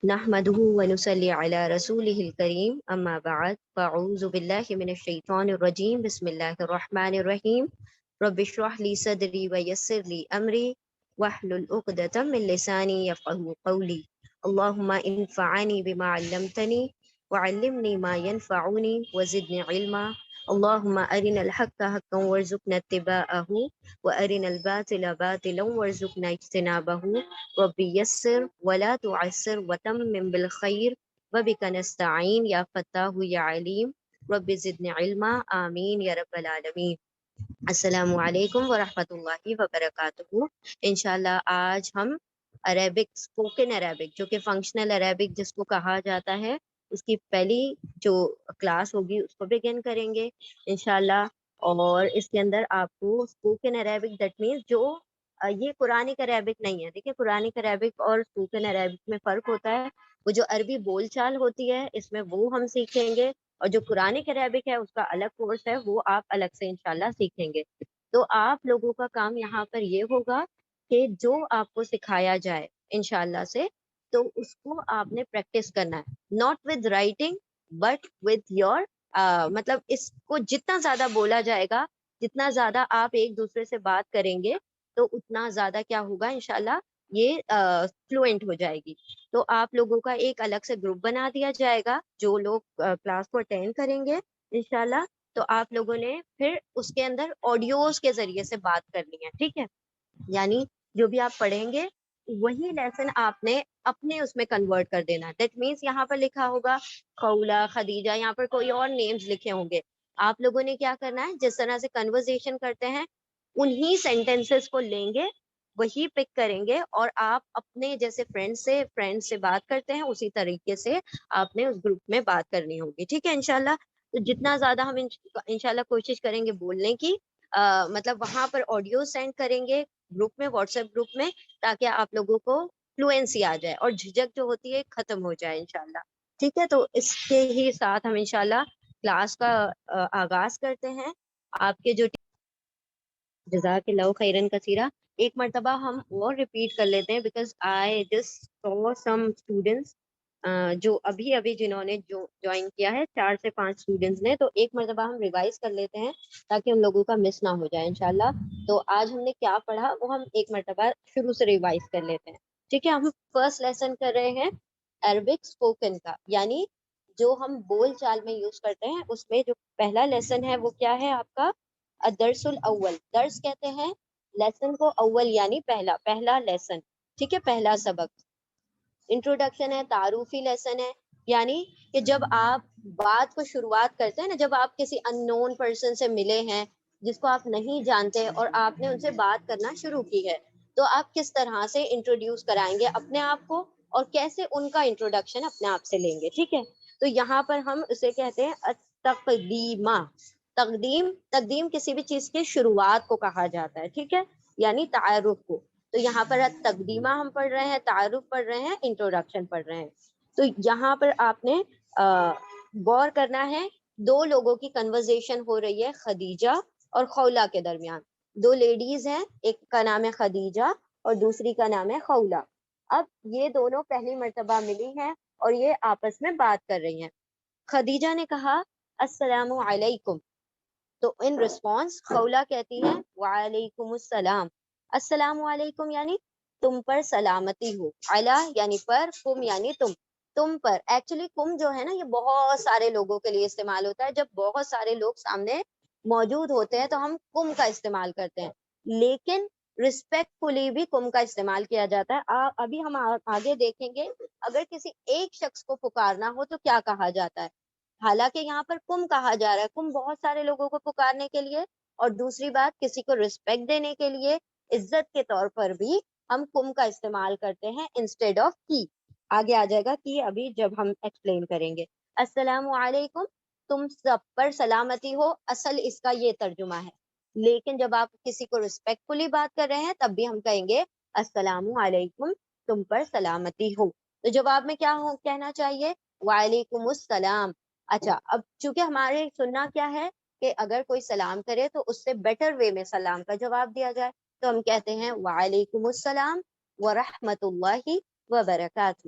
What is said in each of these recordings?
نحمده ونصلي على رسوله الكريم أما بعد فأعوذ بالله من الشيطان الرجيم بسم الله الرحمن الرحيم رب اشرح لي صدري ويسر لي أمري واحلل عقدة من لساني يفقهوا قولي اللهم انفعني بما علمتني وعلمني ما ينفعني وزدني علما اللهم أرنا الحق حقا وارزقنا اتباعه وأرنا الباطل باطلا وارزقنا اجتنابه ربی یسر ولا تعسر وتمم بالخیر وبک نستعین یا فتاح یا علیم رب زدنی علما آمین یا رب العالمین۔ السلام علیکم ورحمۃ اللہ وبرکاتہ۔ انشاءاللہ آج ہم عربک اسپوکن عربک جو کہ فنکشنل عربک جس کو کہا جاتا ہے اس کی پہلی جو کلاس ہوگی اس کو بگن کریں گے انشاءاللہ۔ اور اس کے اندر آپ کو اسپوکن عربک دیٹ مینس جو یہ قرآنک عربک نہیں ہے، دیکھیں قرآنک عربک اور اسپوکن عربک میں فرق ہوتا ہے۔ وہ جو عربی بول چال ہوتی ہے اس میں وہ ہم سیکھیں گے، اور جو قرآنک عربک ہے اس کا الگ کورس ہے، وہ آپ الگ سے انشاءاللہ سیکھیں گے۔ تو آپ لوگوں کا کام یہاں پر یہ ہوگا کہ جو آپ کو سکھایا جائے انشاءاللہ سے تو اس کو آپ نے پریکٹس کرنا ہے، not with writing but with your مطلب اس کو جتنا زیادہ بولا جائے گا، جتنا زیادہ آپ ایک دوسرے سے بات کریں گے تو اتنا زیادہ کیا ہوگا انشاءاللہ یہ فلوئنٹ ہو جائے گی۔ تو آپ لوگوں کا ایک الگ سے گروپ بنا دیا جائے گا، جو لوگ کلاس کو اٹینڈ کریں گے انشاءاللہ تو آپ لوگوں نے پھر اس کے اندر آڈیوز کے ذریعے سے بات کرنی ہے، ٹھیک ہے؟ یعنی جو بھی آپ پڑھیں گے وہی لیسن آپ نے اپنے اس میں کنورٹ کر دینا۔ دیٹ مینس یہاں پر لکھا ہوگا خولا، خدیجہ، یہاں پر کوئی اور نیمز لکھے ہوں گے، آپ لوگوں نے کیا کرنا ہے جس طرح سے کنورزیشن کرتے ہیں انہی سینٹینسز کو لیں گے، وہی پک کریں گے، اور آپ اپنے جیسے فرینڈ سے بات کرتے ہیں اسی طریقے سے آپ نے اس گروپ میں بات کرنی ہوگی، ٹھیک ہے انشاءاللہ۔ تو جتنا زیادہ ہم انشاءاللہ کوشش کریں گے بولنے کی، مطلب وہاں پر آڈیو سینڈ کریں گے گروپ میں، واٹس ایپ گروپ میں، تاکہ آپ لوگوں کو فلوئنسی آ جائے اور جھجک جو ہوتی ہے ختم ہو جائے انشاءاللہ، ٹھیک ہے؟ تو اس کے ہی ساتھ ہم انشاءاللہ کلاس کا آغاز کرتے ہیں۔ آپ کے جو جزاک اللہ خیرن کثیرہ، ایک مرتبہ ہم اور ریپیٹ کر لیتے ہیں because I just so some students جو ابھی جنہوں نے جو جوائن کیا ہے 4 سے 5 اسٹوڈینٹس نے، تو ایک مرتبہ ہم ریوائز کر لیتے ہیں تاکہ ان لوگوں کا مس نہ ہو جائے انشاءاللہ۔ تو آج ہم نے کیا پڑھا وہ ہم ایک مرتبہ شروع سے ریوائز کر لیتے ہیں، ٹھیک ہے؟ ہم فرسٹ لیسن کر رہے ہیں عربک اسپوکن کا، یعنی جو ہم بول چال میں یوز کرتے ہیں اس میں جو پہلا لیسن ہے وہ کیا ہے آپ کا الدرس الاول۔ درس کہتے ہیں لیسن کو، اول یعنی پہلا لیسن، ٹھیک ہے؟ پہلا سبق انٹروڈکشن ہے، تعارفی لیسن ہے، یعنی کہ جب آپ بات کو شروعات کرتے ہیں نا، جب آپ کسی ان نون پرسن سے ملے ہیں جس کو آپ نہیں جانتے اور آپ نے ان سے بات کرنا شروع کی ہے، تو آپ کس طرح سے انٹروڈیوس کرائیں گے اپنے آپ کو اور کیسے ان کا انٹروڈکشن اپنے آپ سے لیں گے، ٹھیک ہے؟ تو یہاں پر ہم اسے کہتے ہیں التقدیمہ۔ تقدیم کسی بھی چیز کی شروعات کو کہا جاتا ہے، ٹھیک ہے؟ یعنی تعارف کو۔ تو یہاں پر تقدیمہ ہم پڑھ رہے ہیں، تعارف پڑھ رہے ہیں، انٹروڈکشن پڑھ رہے ہیں۔ تو یہاں پر آپ نے غور کرنا ہے، دو لوگوں کی کنورزیشن ہو رہی ہے خدیجہ اور خولا کے درمیان۔ دو لیڈیز ہیں، ایک کا نام ہے خدیجہ اور دوسری کا نام ہے خولا۔ اب یہ دونوں پہلی مرتبہ ملی ہیں اور یہ آپس میں بات کر رہی ہیں۔ خدیجہ نے کہا السلام علیکم، تو ان ریسپانس خولا کہتی ہے وعلیکم السلام۔ السلام علیکم یعنی تم پر سلامتی ہو، علی یعنی پر، کم یعنی تم پر۔ ایکچولی کم جو ہے نا یہ بہت سارے لوگوں کے لیے استعمال ہوتا ہے، جب بہت سارے لوگ سامنے موجود ہوتے ہیں تو ہم کم کا استعمال کرتے ہیں، لیکن رسپیکٹ فلی بھی کم کا استعمال کیا جاتا ہے۔ ابھی ہم آگے دیکھیں گے اگر کسی ایک شخص کو پکارنا ہو تو کیا کہا جاتا ہے، حالانکہ یہاں پر کم کہا جا رہا ہے، کم بہت سارے لوگوں کو پکارنے کے لیے، اور دوسری بات کسی کو رسپیکٹ دینے کے لیے، عزت کے طور پر بھی ہم کم کا استعمال کرتے ہیں انسٹیڈ آف کی۔ آگے آ جائے گا کی ابھی جب ہم ایکسپلین کریں گے۔ السلام علیکم، تم سب پر سلامتی ہو، اصل اس کا یہ ترجمہ ہے، لیکن جب آپ کسی کو ریسپیکٹ فلی بات کر رہے ہیں تب بھی ہم کہیں گے السلام علیکم، تم پر سلامتی ہو۔ تو جواب میں کیا کہنا چاہیے؟ وعلیکم السلام۔ اچھا، اب چونکہ ہمارے سننا کیا ہے کہ اگر کوئی سلام کرے تو اس سے بیٹر وے میں سلام کا جواب دیا جائے، تو ہم کہتے ہیں وعلیکم السلام ورحمۃ اللہ وبرکاتہ۔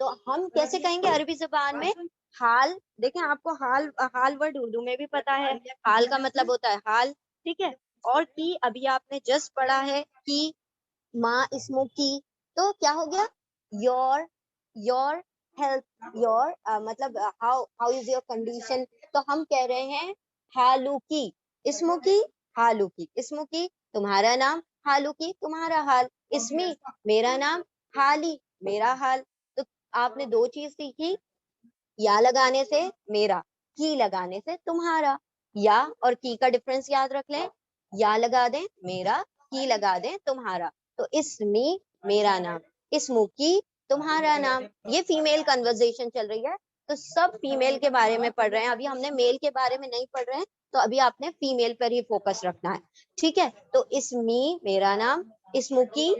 تو ہم کیسے کہیں گے عربی زبان میں؟ حال. دیکھیں آپ کو حال ورڈ اردو میں بھی پتا ہے، حال کا مطلب ہوتا ہے حال، ٹھیک ہے. اور کی ابھی آپ نے جسٹ پڑھا ہے کی، ماں اسمو کی، تو کیا ہو گیا؟ یور ہیلتھ، یور مطلب ہاؤ از یور کنڈیشن. تو ہم کہہ رہے ہیں حالو کی، اسمو کی، حالو کی، اسمو کی تمہارا نام، حالو کی تمہارا حال، اسمی میرا نام، حالی میرا حال. تو آپ نے دو چیز سیکھی، یا لگانے سے میرا، کی لگانے سے تمہارا. یا اور کی کا ڈفرنس یاد رکھ لیں، یا لگا دیں میرا، کی لگا دیں تمہارا. تو اسمی میرا نام، اسمو کی تمہارا نام. یہ فیمیل کنورزیشن چل رہی ہے، تو سب فیمیل کے بارے میں پڑھ رہے ہیں. ابھی ہم نے میل کے بارے میں نہیں پڑھ رہے ہیں، تو ابھی آپ نے فیمیل پر ہی فوکس رکھنا ہے، ٹھیک ہے. تو اسمی میرا نام، اسمو کی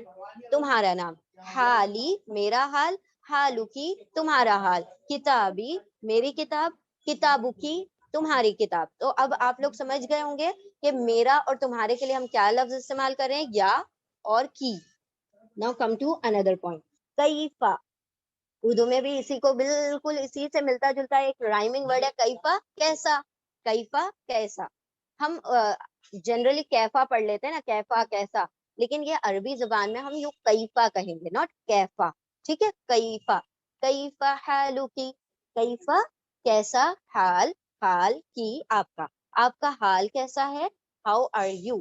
تمہارا نام، حالی میرا حال، حالو کی تمہارا حال، کتابی میری کتاب، کتابو کی تمہاری کتاب. تو اب آپ لوگ سمجھ گئے ہوں گے کہ میرا اور تمہارے کے لیے ہم کیا لفظ استعمال کر رہے ہیں، یا اور کی. Now come to another point. کیفا، Urdu میں بھی اسی کو بالکل اسی سے ملتا جلتا ایک رائمنگ ورڈ ہے کیفا، کیسا. کیفا کیسا، ہم جنرلی کیفا پڑھ لیتے ہیں نا، کیفا کیسا، لیکن یہ عربی زبان میں ہم یوں کیفا کہیں گے، ناٹ کیفا، ٹھیک ہے. کیفا، کیفا حالو کی، کیفا کیسا، حال حال کی آپ کا حال کیسا ہے، ہاؤ آر یو،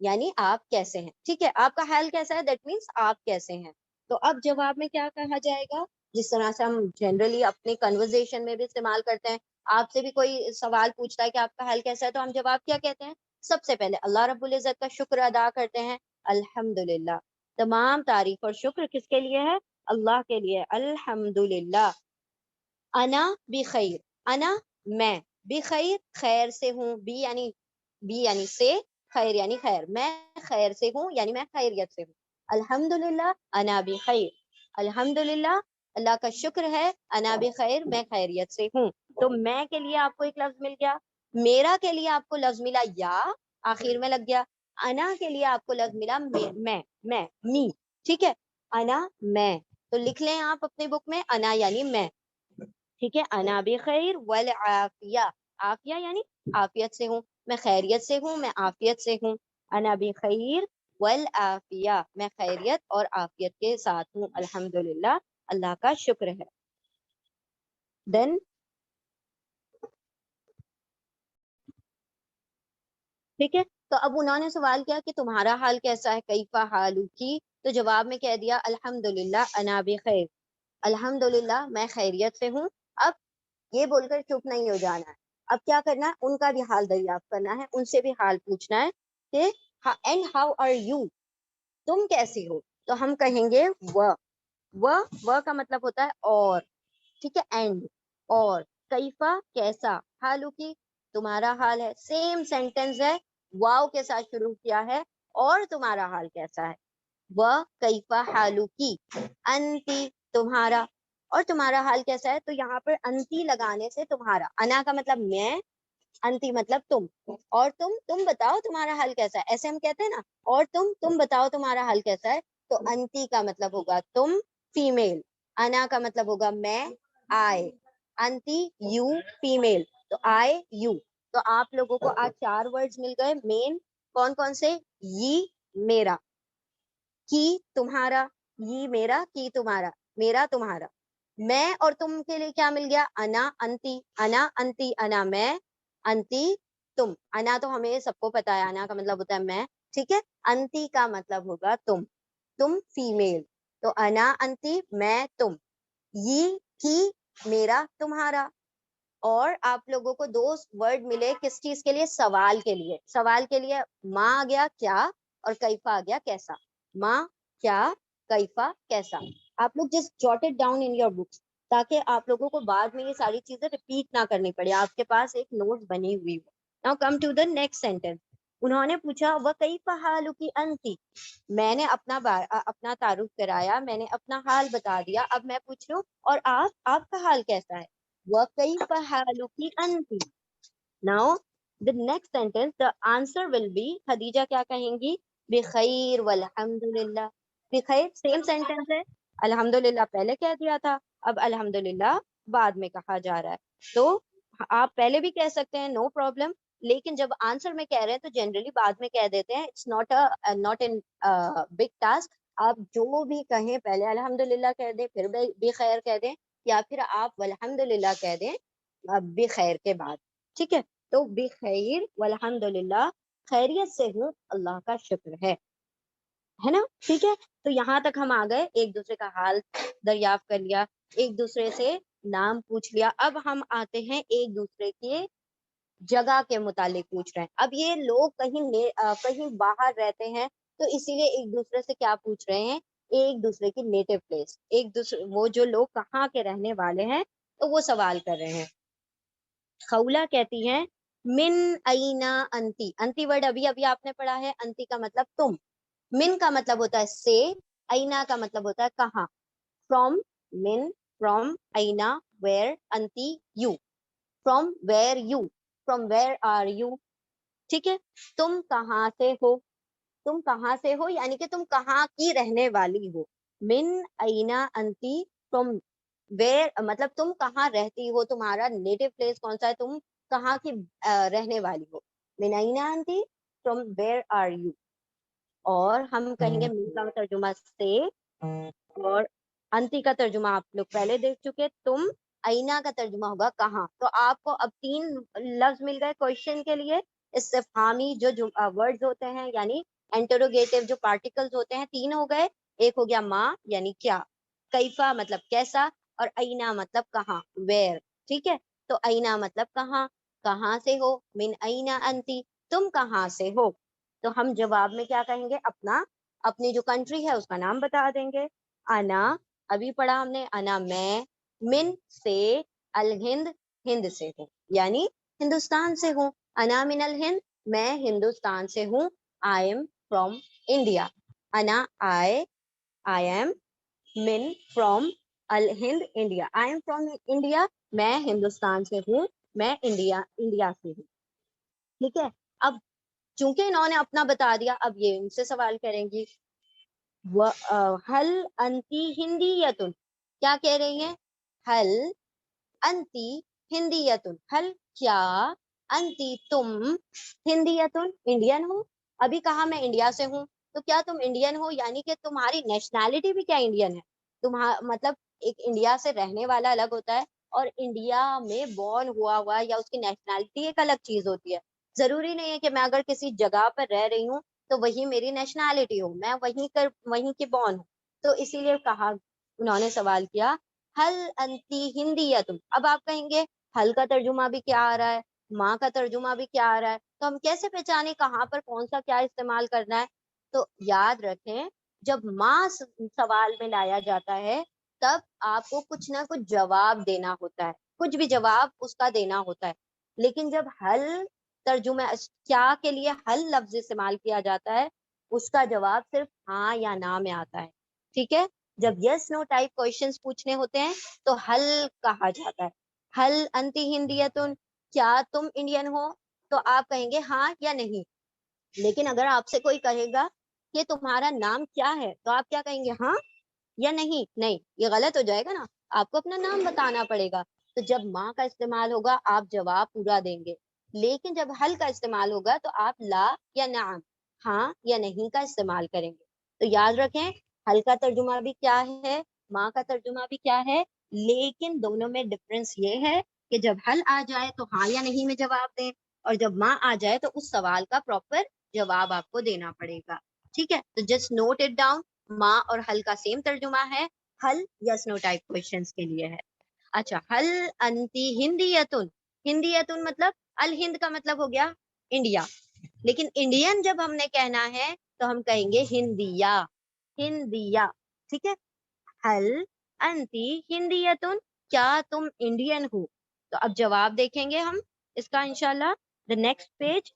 یعنی آپ کیسے ہیں، ٹھیک ہے. آپ کا حال کیسا ہے، دیٹ مینس آپ کیسے ہیں. تو اب جواب میں کیا کہا جائے گا، جس طرح سے ہم جنرلی اپنے کنورزیشن میں بھی استعمال کرتے ہیں. آپ سے بھی کوئی سوال پوچھتا ہے کہ آپ کا حال کیسا ہے، تو ہم جواب کیا کہتے ہیں؟ سب سے پہلے اللہ رب العزت کا شکر ادا کرتے ہیں، الحمدللہ. تمام تعریف اور شکر کس کے لیے ہے؟ اللہ کے لیے، الحمدللہ. انا بخیر، انا میں، بخیر خیر سے ہوں، بی یعنی سے، خیر یعنی خیر، میں خیر سے ہوں یعنی میں خیریت سے ہوں. الحمدللہ انا بخیر، الحمدللہ اللہ کا شکر ہے، انا بخیر میں خیریت سے ہوں. تو میں کے لیے آپ کو ایک لفظ مل گیا، میرا کے لیے آپ کو لفظ ملا یا، آخر میں لگ گیا. انا کے لیے آپ کو لفظ ملا میں می، ٹھیک ہے. انا میں، تو لکھ لیں آپ اپنے بک میں، انا یعنی میں، ٹھیک ہے. انا بخیر والعافیہ، عافیہ یعنی عافیت سے ہوں، میں خیریت سے ہوں، میں عافیت سے ہوں. انا بخیر والعافیہ، میں خیریت اور عافیت کے ساتھ ہوں، الحمدللہ اللہ کا شکر ہے. دین ٹھیک ہے. تو اب انہوں نے سوال کیا کہ تمہارا حال کیسا ہے، کیفا حالو کی، تو جواب میں کہہ دیا الحمدللہ انا بخیر، الحمدللہ میں خیریت سے ہوں. اب یہ بول کر چپ نہیں ہو جانا ہے، اب کیا کرنا ہے، ان کا بھی حال دریافت کرنا ہے، ان سے بھی حال پوچھنا ہے کہ اینڈ ہاؤ آر یو، تم کیسی ہو. تو ہم کہیں گے وہ کا مطلب ہوتا ہے اور، ٹھیک ہے، اینڈ اور. کیفا کیسا، حالو کی تمہارا حال ہے، سیم سینٹینس ہے، واو کے ساتھ شروع کیا ہے، اور تمہارا حال کیسا ہے، وہ کیفا حالو کی، انتی تمہارا، اور تمہارا حال کیسا ہے. تو یہاں پر انتی لگانے سے تمہارا، انا کا مطلب میں، انتی مطلب تم، اور تم بتاؤ تمہارا حال کیسا ہے، ایسے ہم کہتے ہیں نا، اور تم بتاؤ تمہارا حال کیسا ہے. تو انتی کا مطلب ہوگا تم، فیمیل. انا کا مطلب ہوگا میں، آئی. انتی یو، فیمیل، تو آئی یو. تو آپ لوگوں کو آج 4 ورڈز مل گئے مین. کون کون سے؟ یہ میرا، کی تمہارا، یہ میرا، کی تمہارا، میرا تمہارا. میں اور تم کے لیے کیا مل گیا؟ انا انتی، انا انتی، انا میں، انتی تم. انا تو ہمیں سب کو پتا ہے، انا کا مطلب ہوتا ہے میں، ٹھیک ہے. انتی کا مطلب ہوگا تم فیمیل. تو انا انتی میں تم، یہ کی میرا تمہارا. اور آپ لوگوں کو 2 ورڈ ملے کس چیز کے لیے؟ سوال کے لیے. سوال کے لیے ماں آ گیا کیا، اور کیفا آ گیا کیسا. ماں کیا، کیفا کیسا. آپ لوگ just jute it down in your books, تاکہ آپ لوگوں کو بعد میں یہ ساری چیزیں ریپیٹ نہ کرنی پڑے، آپ کے پاس ایک نوٹ بنی ہوئی ہو. Now come to the next sentence. انہوں نے پوچھا وَكَيْفَ حَالُكِ أَنْتِ، میں نے اپنا تعارف کرایا، میں نے اپنا حال بتا دیا. اب میں پوچھ رہی ہوں اور آپ کا حال کیسا ہے؟ وَكَيْفَ حَالُكِ أَنْتِ. Now the next sentence, the answer will be, Khadija کیا کہیں گی؟ بخیر والحمدللہ. بخیر سیم سینٹینس ہے، الحمدللہ پہلے کہہ دیا تھا، اب الحمدللہ بعد میں کہا جا رہا ہے، تو آپ پہلے بھی کہہ سکتے ہیں، نو پرابلم، لیکن جب آنسر میں کہہ رہے ہیں تو جنرلی بعد میں کہہ دیتے ہیں، it's not an big task. آپ جو بھی کہیں پہلے الحمدللہ کہہ دیں، پھر بھی خیر کہہ دیں، یا پھر آپ والحمدللہ کہہ دیں بخیر کے بعد. ٹھیک ہے، تو بخیر والحمدللہ، خیریت سے ہوں، اللہ کا شکر ہے نا. ٹھیک ہے، تو یہاں تک ہم آ گئے، ایک دوسرے کا حال دریافت کر لیا، ایک دوسرے سے نام پوچھ لیا. اب ہم آتے ہیں ایک دوسرے کے جگہ کے متعلق پوچھ رہے ہیں. اب یہ لوگ کہیں باہر رہتے ہیں، تو اسی لیے ایک دوسرے سے کیا پوچھ رہے ہیں، ایک دوسرے کی نیٹو پلیس، ایک دوسرے وہ جو لوگ کہاں کے رہنے والے ہیں تو وہ سوال کر رہے ہیں. خولہ کہتی ہیں من اینا انتی، انتی ورڈ ابھی ابھی آپ نے پڑھا ہے، انتی کا مطلب تم، من کا مطلب ہوتا ہے سے، اینا کا مطلب ہوتا ہے کہاں. فرام، من، فرام، اینا، ویئر، انتی، you. From where you, from where are you. ٹھیک ہے، تم کہاں سے ہو، تم کہاں سے ہو یعنی کہ تم کہاں کی رہنے والی ہو. من اینا انتی، فرام ویئر مطلب تم کہاں رہتی ہو، تمہارا نیٹو پلیس کون سا ہے، تم کہاں کی رہنے والی ہو. من اینا انتی، فرام ویئر آر یو. اور ہم کہیں گے من کا ترجمہ سے، اور انتی کا ترجمہ آپ لوگ پہلے دیکھ چکے، تم. اینا کا ترجمہ ہوگا کہاں. تو آپ کو اب 3 لفظ مل گئے کوشچن کے لیے. استفہامی جو ورڈز ہوتے ہیں یعنی انٹروگیٹو جو پارٹیکلز ہوتے ہیں 3 ہو گئے. ایک ہو گیا ما یعنی کیا، کیفا مطلب کیسا، اور اینا مطلب کہاں، ویئر. ٹھیک ہے، تو اینا مطلب کہاں، کہاں سے ہو، من اینا انتی، تم کہاں سے ہو. تو ہم جواب میں کیا کہیں گے، اپنی جو کنٹری ہے اس کا نام بتا دیں گے. انا، ابھی پڑھا ہم نے، انا میں، من سے، الہند، ہند سے ہوں یعنی ہندوستان سے ہوں. انا من الہند، میں ہندوستان سے ہوں. I am from India. انا آئی ایم من فرام الہند India. I am from India, میں ہندوستان سے ہوں، میں انڈیا سے ہوں. ٹھیک ہے، اب چونکہ انہوں نے اپنا بتا دیا، اب یہ ان سے سوال کریں گی. حل انتی ہندیتن، کیا کہہ رہی ہیں، حل انتی ہندیتن، حل کیا، انتی تم، ہندیتن انڈین ہو. ابھی کہا میں انڈیا سے ہوں، تو کیا تم انڈین ہو یعنی کہ تمہاری نیشنلٹی بھی کیا انڈین ہے. مطلب ایک انڈیا سے رہنے والا الگ ہوتا ہے، اور انڈیا میں بورن ہوا یا اس کی نیشنلٹی ایک الگ چیز ہوتی ہے. ضروری نہیں ہے کہ میں اگر کسی جگہ پر رہ رہی ہوں تو وہی میری نیشنلٹی ہو، میں وہیں کی بورن ہوں. تو اسی لیے کہا، انہوں نے سوال کیا حل انتی ہندیتن. اب آپ کہیں گے حل کا ترجمہ بھی کیا آ رہا ہے، ماں کا ترجمہ بھی کیا آ رہا ہے، تو ہم کیسے پہچانے کہاں پر کون سا کیا استعمال کرنا ہے. تو یاد رکھیں، جب ماں سوال میں لایا جاتا ہے تب آپ کو کچھ نہ کچھ جواب دینا ہوتا ہے، کچھ بھی جواب اس کا دینا ہوتا ہے. لیکن جب حل ترجمہ کیا کے لیے حل لفظ استعمال کیا جاتا ہے، اس کا جواب صرف ہاں یا نہ میں آتا ہے. ٹھیک ہے، جب یس نو ٹائپ کوشچنس پوچھنے ہوتے ہیں تو حل کہا جاتا ہے. حل انتی ہندیتن، کیا تم انڈین ہو، تو آپ کہیں گے ہاں یا نہیں. لیکن اگر آپ سے کوئی کہے گا کہ تمہارا نام کیا ہے، تو آپ کیا کہیں گے، ہاں یا نہیں. یہ غلط ہو جائے گا نا، آپ کو اپنا نام بتانا پڑے گا. تو جب ماں کا استعمال ہوگا آپ جواب پورا دیں گے، لیکن جب حل کا استعمال ہوگا تو آپ لا یا نعم، ہاں یا نہیں کا استعمال کریں گے. تو یاد رکھیں، حل کا ترجمہ بھی کیا ہے، ماں کا ترجمہ بھی کیا ہے، لیکن دونوں میں ڈفرنس یہ ہے کہ جب حل آ جائے تو ہاں یا نہیں میں جواب دیں، اور جب ماں آ جائے تو اس سوال کا پراپر جواب آپ کو دینا پڑے گا. ٹھیک ہے، تو جسٹ نوٹ اٹ ڈاؤن، ماں اور حل کا سیم ترجمہ ہے. حل یس نو ٹائپ کوشچنس کے لیے ہے. اچھا، حل انتی ہندیتن، ہندیتن مطلب الہند کا مطلب ہو گیا انڈیا. لیکن انڈین جب ہم نے کہنا ہے تو ہم کہیں گے ہندیا، ہندیا. ٹھیک ہے، حل انتی ہندیتن، کیا تم انڈین ہو. تو اب جواب دیکھیں گے ہم اس کا انشاءاللہ. the next page.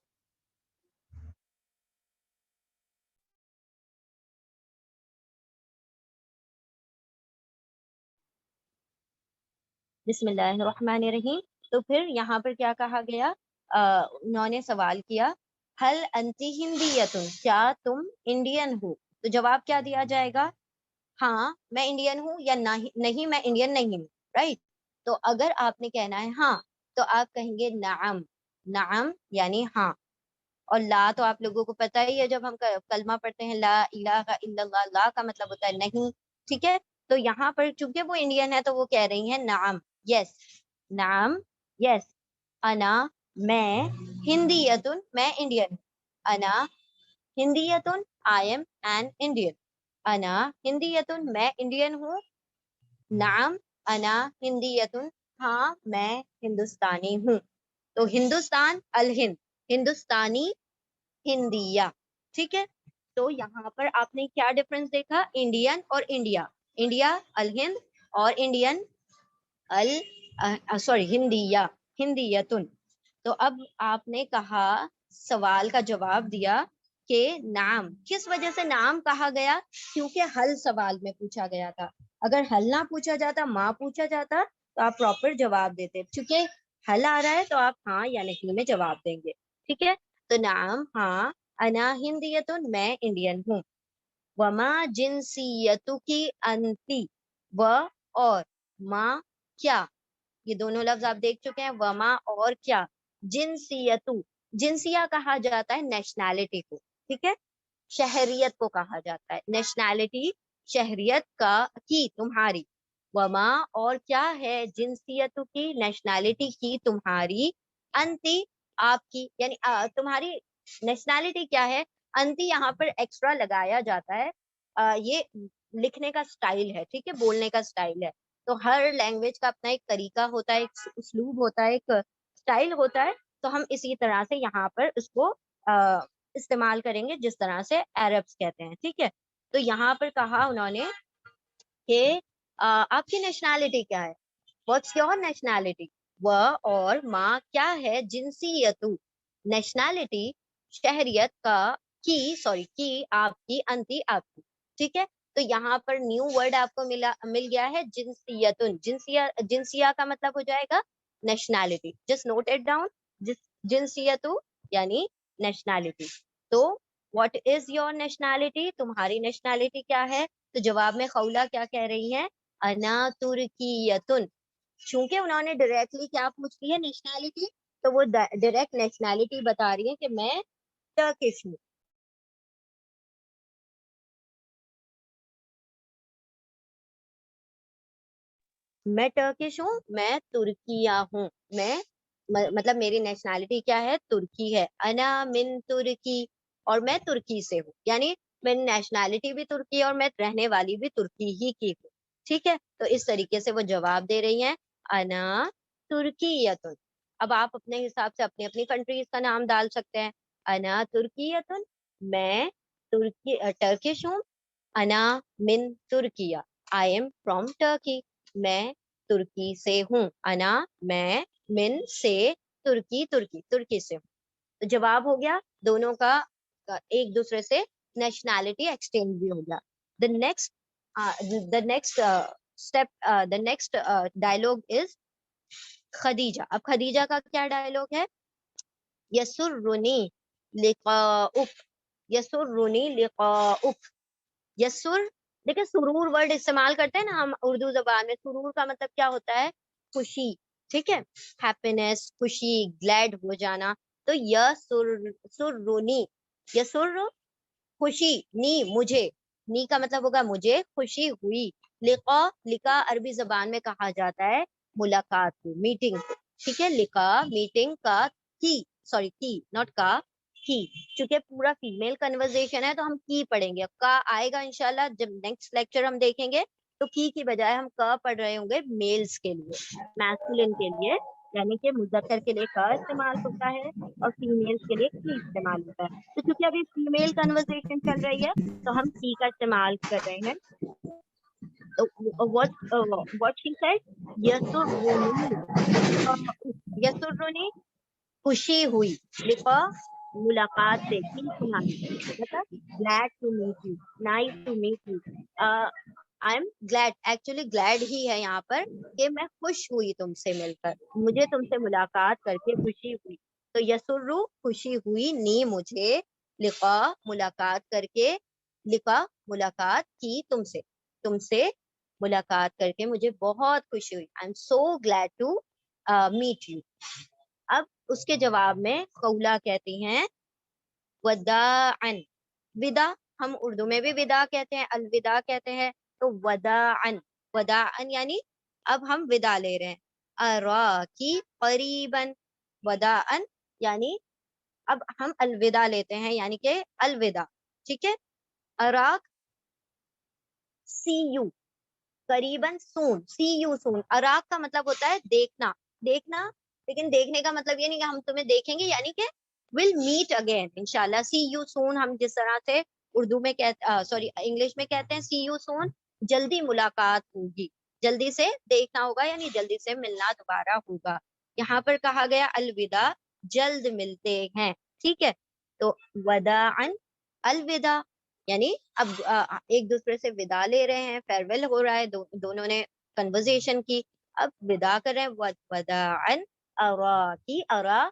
بسم اللہ الرحمن الرحیم. تو پھر یہاں پر کیا کہا گیا، انہوں نے سوال کیا حل انتی ہندیتن، کیا تم انڈین ہو. تو جواب کیا دیا جائے گا، ہاں میں انڈین ہوں یا نہیں میں انڈین نہیں ہوں، رائٹ. تو اگر آپ نے کہنا ہے ہاں تو آپ کہیں گے نعم. نعم یعنی ہاں. اور لا تو آپ لوگوں کو پتا ہی ہے، جب ہم کلمہ پڑھتے ہیں لا الہ الا اللہ، لا کا مطلب ہوتا ہے نہیں. ٹھیک ہے، تو یہاں پر چونکہ وہ انڈین ہے تو وہ کہہ رہی ہیں نعم، یس. نعم یس. انا میں، ہندیتن میں انڈین. انا ہندیتن آئی ایم این انڈین. انا ہندیتن میں انڈین ہوں. نعم انا ہندیتن ہاں میں ہندوستانی ہوں. تو ہندوستان الہند، ہندوستانی ہندیہ. ٹھیک ہے، تو یہاں پر آپ نے کیا ڈفرنس دیکھا، انڈین اور انڈیا. انڈیا الہند اور انڈین ہندیہ، ہندیتن. تو اب آپ نے کہا، سوال کا جواب دیا کہ نام کس وجہ سے نام کہا گیا، کیونکہ حل سوال میں پوچھا گیا تھا. اگر حل نہ پوچھا جاتا، ماں پوچھا جاتا تو آپ پراپر جواب دیتے. چونکہ حل آ رہا ہے تو آپ ہاں یا نہیں میں جواب دیں گے. ٹھیک ہے، تو نام ہاں، انا ہندیتن میں انڈین ہوں. وما جنسیتو کی انتی، و اور، ماں کیا، یہ دونوں لفظ آپ دیکھ چکے ہیں، وما اور کیا. جنسیتو، جنسیہ کہا جاتا ہے نیشنالٹی کو. ٹھیک ہے، شہریت کو کہا جاتا ہے نیشنالٹی، شہریت کا کی تمہاری. وما اور کیا ہے، جنسیت کی نیشنالٹی کی تمہاری. انتی آپ کی، یعنی تمہاری نیشنالٹی کیا ہے. انتی یہاں پر ایکسٹرا لگایا جاتا ہے، یہ لکھنے کا سٹائل ہے. ٹھیک ہے، بولنے کا سٹائل ہے. تو ہر لینگویج کا اپنا ایک طریقہ ہوتا ہے، ایک اسلوب ہوتا ہے، ایک سٹائل ہوتا ہے. تو ہم اسی طرح سے یہاں پر اس کو استعمال کریں گے جس طرح سے عربس کہتے ہیں. ٹھیک ہے، تو یہاں پر کہا انہوں نے کہ آپ کی نیشنالٹی کیا ہے، واٹس یور نیشنالٹی. وہ اور ماں کیا ہے، جنسیتو نیشنالٹی، شہریت کا کی آپ کی، انتی آپ کی. ٹھیک ہے، تو یہاں پر نیو ورڈ آپ کو مل گیا ہے جنسیتن. جنسیہ کا مطلب ہو جائے گا nationality. Just note it down, جنسیتو یعنی نیشنالٹی. تو واٹ از یور نیشنالٹی، تمہاری نیشنالٹی کیا ہے. تو جواب میں خولہ کیا کہہ رہی ہے، انا ترکیتن. چونکہ انہوں نے ڈائریکٹلی کیا پوچھ لی ہے، نیشنالٹی، تو وہ ڈائریکٹ نیشنالٹی بتا رہی ہے کہ میں ٹرکش ہوں. میں ٹرکش ہوں، میں ترکیہ ہوں. میں مطلب میری نیشنالٹی کیا ہے، ترکی ہے. انا من ترکی، اور میں ترکی سے ہوں، یعنی میری نیشنالٹی بھی ترکی اور میں رہنے والی بھی ترکی ہی کی ہوں. ٹھیک ہے، تو اس طریقے سے وہ جواب دے رہی ہیں انا ترکیتن. اب آپ اپنے حساب سے اپنی اپنی کنٹریز کا نام ڈال سکتے ہیں. انا ترکیتن میں ٹرکش ہوں. انا من ترکیہ آئی ایم فرام ٹرکی، میں ترکی سے ہوں. انا میں، من سے، ترکی سے ہوں. تو جواب ہو گیا دونوں کا ایک دوسرے سے نیشنالٹی ایکسچینج بھی ہو گیا. دا نیکسٹ ڈائلوگ از خدیجہ. اب خدیجہ کا کیا ڈائلوگ ہے، یسرنی لقاؤک، یسرنی لقاؤک. یسر، دیکھیں سرور ورڈ استعمال کرتے ہیں نا ہم اردو زبان میں. سرور کا مطلب کیا ہوتا ہے، خوشی. ٹھیک ہے، ہیپینس، خوشی، گلیڈ ہو جانا. تو یسرنی، یسر خوشی، نی مجھے، نی کا مطلب ہوگا مجھے خوشی ہوئی. لقا، لقا عربی زبان میں کہا جاتا ہے ملاقات کو، میٹنگ کو. ٹھیک ہے، لقا میٹنگ کا کی ناٹ کا کی. چونکہ پورا فیمیل کنورزیشن ہے تو ہم کی پڑھیں گے. کا آئے گا انشاءاللہ جب نیکسٹ لیکچر ہم دیکھیں گے تو کی بجائے ہم کا پڑھ رہے ہوں گے میلز کے لیے، میسکولن کے لیے، یعنی کہ مذکر کے لیے کا استعمال ہوتا ہے اور فیمیلز کے لیے کی استعمال ہوتا ہے. تو چونکہ ابھی فیمیل کنورزیشن چل رہی ہے تو ہم کی کا استعمال کر رہے ہیں. تو what she said، یسرنی، یسرنی خوشی ہوئی، لقا ملاقات سے، کی تمہاری، مطلب glad to meet you، nice to meet you. I am glad، actually glad ہی ہے یہاں پر کہ میں خوش ہوئی تم سے مل کر، مجھے تم سے ملاقات کر کے خوشی ہوئی. تو یسرو خوشی ہوئی، نی مجھے، لقا ملاقات کر کے، لقا ملاقات کی تم سے. تم سے ملاقات کر کے مجھے بہت خوشی ہوئی. I am so glad to meet you. اب اس کے جواب میں خولہ کہتی ہیں وداعن. ودا ہم اردو میں بھی ودا کہتے ہیں, الوداع کہتے ہیں, تو وداعن. وداعن یعنی اب ہم ودا لے رہے ہیں. اراکی قریباً. وداعن یعنی اب ہم الوداع لیتے ہیں, یعنی کہ الوداع. ٹھیک ہے. اراک سی یو قریباً سون. سی یو سون. اراک کا مطلب ہوتا ہے دیکھنا. دیکھنا, لیکن دیکھنے کا مطلب یہ نہیں کہ ہم تمہیں دیکھیں گے, یعنی کہ ول میٹ اگین انشاءاللہ. سی یو سون ہم جس طرح سے اردو میں سوری انگلش میں کہتے ہیں سی یو سون, جلدی ملاقات ہوگی, جلدی سے دیکھنا ہوگا, یعنی جلدی سے ملنا دوبارہ ہوگا. یہاں پر کہا گیا الوداع, جلد ملتے ہیں. ٹھیک ہے. تو وداعن الوداع یعنی اب ایک دوسرے سے ودا لے رہے ہیں, فیئر ویل ہو رہا ہے, دونوں نے کنورزیشن کی, اب ودا کر رہے ہیں. وداعن اراکی. ارا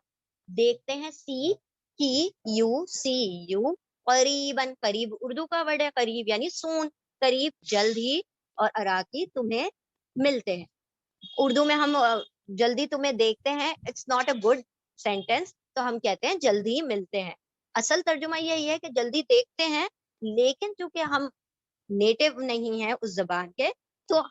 دیکھتے ہیں, سی کی یو, سی یو, قریباً قریب اردو کا ورڈ ہے, قریب یعنی سون, قریب جلد ہی, اور اراکی تمہیں ملتے ہیں. اردو میں ہم جلدی تمہیں دیکھتے ہیں, it's not a good sentence, تو ہم کہتے ہیں جلدی ملتے ہیں. اصل ترجمہ یہی ہے کہ جلدی دیکھتے ہیں, لیکن چونکہ ہم نیٹو نہیں ہیں اس زبان کے, تو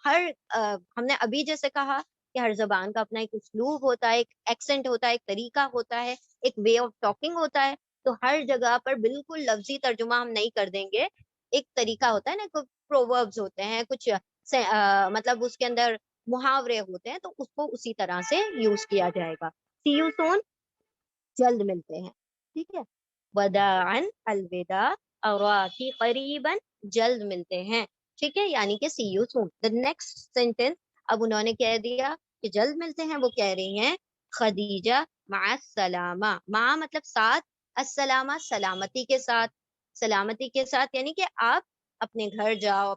ہم نے ابھی جیسے کہا کہ ہر زبان کا اپنا ایک اسلوب ہوتا ہے, ایک ایکسنٹ ہوتا ہے, ایک طریقہ ہوتا ہے, ایک وے آف ٹاکنگ ہوتا ہے. تو ہر جگہ پر بالکل لفظی ترجمہ ہم نہیں کر دیں گے. ایک طریقہ ہوتا ہے نا, کچھ پرووربز ہوتے ہیں, کچھ مطلب اس کے اندر محاورے ہوتے ہیں, تو اس کو اسی طرح سے یوز کیا جائے گا. سی یو سون, جلد ملتے ہیں. ٹھیک ہے. وداعن الوداع, اراکی قریباً, جلد ملتے ہیں. ٹھیک ہے, یعنی کہ see you soon. The next sentence اب انہوں نے کہہ دیا کہ جلد ملتے ہیں, وہ کہہ رہی ہیں خدیجہ مع السلامہ. مع مطلب ساتھ, السلامہ سلامتی کے ساتھ. سلامتی کے ساتھ یعنی کہ آپ اپنے گھر جاؤ,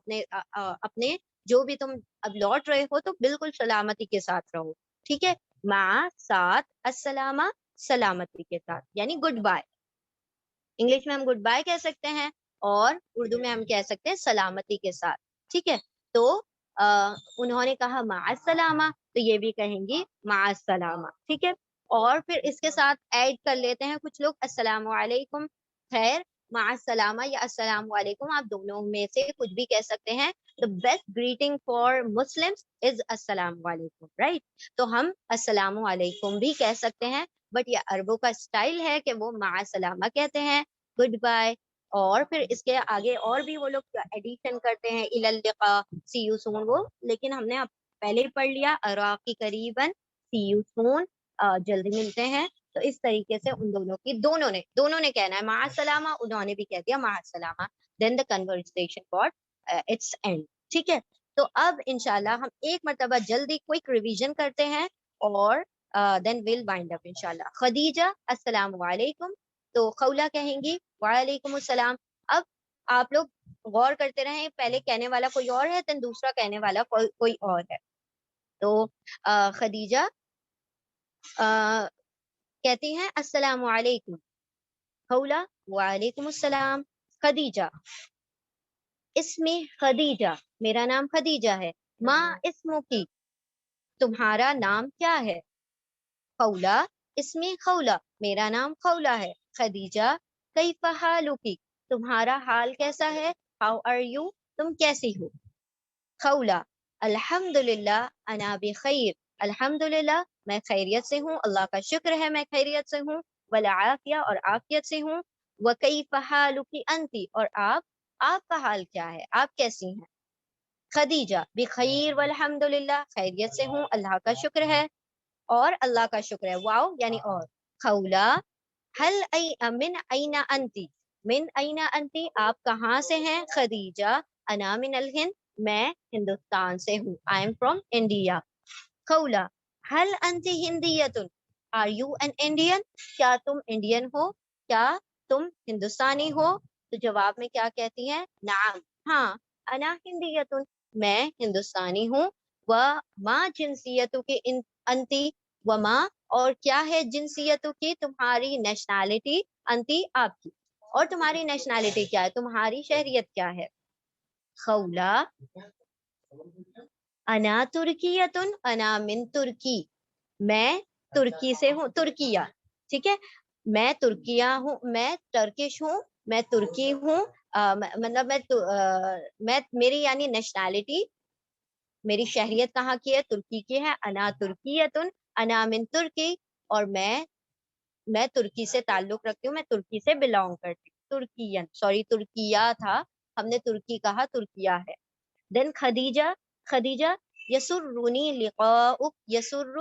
اپنے جو بھی تم اب لوٹ رہے ہو تو بالکل سلامتی کے ساتھ رہو. ٹھیک ہے. مع ساتھ, السلامہ سلامتی کے ساتھ, یعنی گڈ بائے. انگلش میں ہم گڈ بائے کہہ سکتے ہیں, اور اردو میں ہم کہہ سکتے ہیں سلامتی کے ساتھ. ٹھیک ہے. تو انہوں نے کہا مع السلامہ, تو یہ بھی کہیں گی مع السلامہ. ٹھیک ہے. اور پھر اس کے ساتھ ایڈ کر لیتے ہیں کچھ لوگ السلام علیکم. خیر, مع السلامہ یا السلام علیکم, آپ دونوں میں سے کچھ بھی کہہ سکتے ہیں. the best greeting for Muslims is السلام علیکم, right? تو ہم السلام علیکم بھی کہہ سکتے ہیں, بٹ یہ عربوں کا اسٹائل ہے کہ وہ مع السلامہ کہتے ہیں, گڈ بائے. اور پھر اس کے آگے اور بھی وہ لوگ ایڈیشن کرتے ہیں, الی اللقاء, سی یو سون, وہ لیکن ہم نے اب پہلے ہی پڑھ لیا, اراکی قریباً, سی یو سون, جلدی ملتے ہیں. تو اس طریقے سے ان دونوں کی, دونوں نے کہنا ہے مع السلامہ, انہوں نے بھی کہہ دیا مع السلامہ. Then the conversation got its end. ٹھیک ہے. تو اب انشاءاللہ ہم ایک مرتبہ جلدی کوئک ریویژن کرتے ہیں, اور دین ویل وائنڈ اپ انشاءاللہ. خدیجہ السلام علیکم, تو خولہ کہیں گی وعلیکم السلام. اب آپ لوگ غور کرتے رہیں, پہلے کہنے والا کوئی اور ہے, دین دوسرا کہنے والا کوئی اور ہے. تو خدیجہ کہتی ہیں السلام علیکم. خولہ وعلیکم السلام. خدیجہ اسمی خدیجہ, میرا نام خدیجہ ہے. ما اسمو کی, تمہارا نام کیا ہے؟ خولہ اسمی خولہ, میرا نام خولہ ہے. خدیجہ کیف حالکی, تمہارا حال کیسا ہے؟ ہاؤ آر یو, تم کیسی ہو؟ خولہ الحمدللہ انا بخیر, الحمدللہ میں خیریت سے ہوں, اللہ کا شکر ہے میں خیریت سے ہوں. والعافیہ, اور عافیت سے ہوں. وکیف حالک انتی, اور آپ کا حال کیا ہے, آپ کیسی ہیں؟ خدیجہ بخیر والحمدللہ, خیریت سے ہوں, اللہ کا شکر ہے, اور اللہ کا شکر ہے. واو یعنی اور. خولہ حل من این انتی, من این انتی, آپ کہاں سے ہیں؟ خدیجہ انا من الہند, میں ہندوستان سے ہوں, آئی ایم فرام انڈیا. خولہ حل انتی ہندیت, آر یو این انڈین, کیا تم انڈین ہو, کیا تم ہندوستانی ہو؟ تو جواب میں کیا کہتی ہیں؟ نعم, ہاں, انا ہندیت, میں ہندوستانی ہوں. وما جنسیتو کی انتی, وما, اور کیا ہے جنسیتو کی, تمہاری نیشنالٹی, انتی آپ کی, اور تمہاری نیشنالٹی کیا ہے, تمہاری شہریت کیا ہے؟ خولا انا ترکیتن انا من ترکی، میں ترکی سے ہوں، ترکیہ، ٹھیک ہے، میں ترکیہ ہوں، میں ٹرکش ہوں، میں ترکی ہوں، مطلب میں میری یعنی نیشنالٹی، میری شہریت کہاں کی ہے؟ ترکی کی ہے. انا ترکیتن انا من ترکی، اور میں ترکی سے تعلق رکھتی ہوں، میں ترکی سے بلونگ کرتی ہوں. ترکین، سوری ترکیہ تھا، ہم نے ترکی کہا، ترکیہ ہے. دین خدیجہ، خدیجہ یسرنی لقاؤک، یسر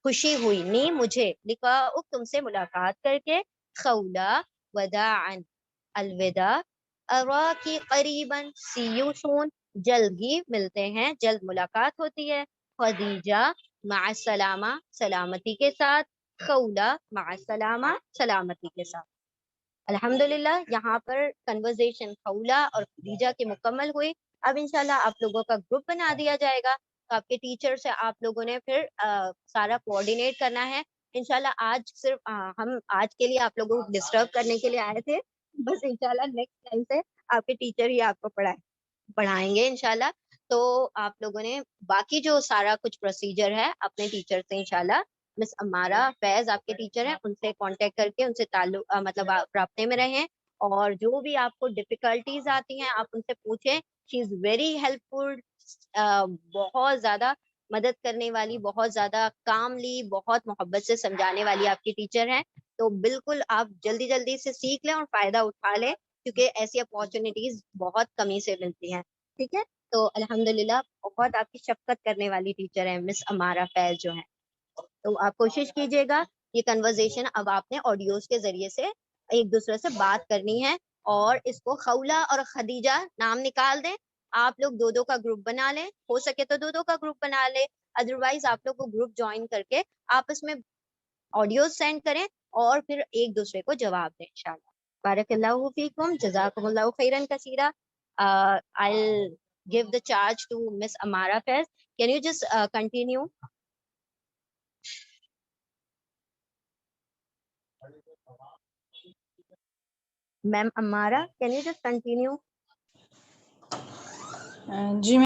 خوشی ہوئی، نی مجھے، لقاؤک تم سے ملاقات کر کے، خولا وداعا الوداع، اراکی قریبا سی یو سون، جلد ہی ملتے ہیں، جلد ملاقات ہوتی ہے. خدیجہ مع السلامہ، سلامتی کے ساتھ، خولا مع السلامہ، سلامتی کے ساتھ. الحمدللہ یہاں پر کنورزیشن خولا اور خدیجہ کی مکمل ہوئی. اب انشاءاللہ آپ لوگوں کا گروپ بنا دیا جائے گا، تو آپ کے ٹیچر سے آپ لوگوں نے پھر سارا کوآرڈینیٹ کرنا ہے. انشاءاللہ آج صرف ہم آج کے لیے آپ لوگوں کو ڈسٹرب کرنے کے لیے آئے تھے، بس انشاءاللہ نیکسٹ ٹائم سے آپ کے ٹیچر ہی آپ کو پڑھائیں گے انشاءاللہ. تو آپ لوگوں نے باقی جو سارا کچھ پروسیجر ہے اپنے ٹیچر سے انشاءاللہ، مس امارہ فیض آپ کے ٹیچر ہیں، ان سے کانٹیکٹ کر کے ان سے تعلق مطلب آپ رابطے میں رہیں، اور جو بھی آپ کو ڈفیکلٹیز آتی ہیں آپ ان سے پوچھیں. شی از ویری ہیلپ فل، بہت زیادہ مدد کرنے والی، بہت زیادہ کاملی، بہت محبت سے سمجھانے والی آپ کی ٹیچر ہیں. تو بالکل آپ جلدی جلدی سے سیکھ لیں اور فائدہ اٹھا لیں، کیونکہ ایسی اپارچونیٹیز بہت کمی سے ملتی ہیں. ٹھیک ہے، تو الحمدللہ بہت آپ کی شفقت کرنے والی ٹیچر ہیں مس امارہ فیض جو ہیں. تو آپ کوشش کیجیے گا یہ کنورزیشن اب آپ نے آڈیوز کے ذریعے سے ایک دوسرے سے بات کرنی ہے، اور اس کو خولا اور خدیجہ نام نکال دیں. آپ لوگ دو دو کا گروپ بنا لیں، ہو سکے تو دو دو کا گروپ بنا لیں، ادروائز آپ لوگ کو گروپ جوائن کر کے آپس میں آڈیوز سینڈ کریں اور پھر ایک دوسرے کو جواب دیں انشاءاللہ. بارک اللہ فیکم، جزاکم اللہ خیرا کثیرا. I'll give the charge to Miss Amara Faiz. Can you just continue? Ma'am Amara, can you just continue? G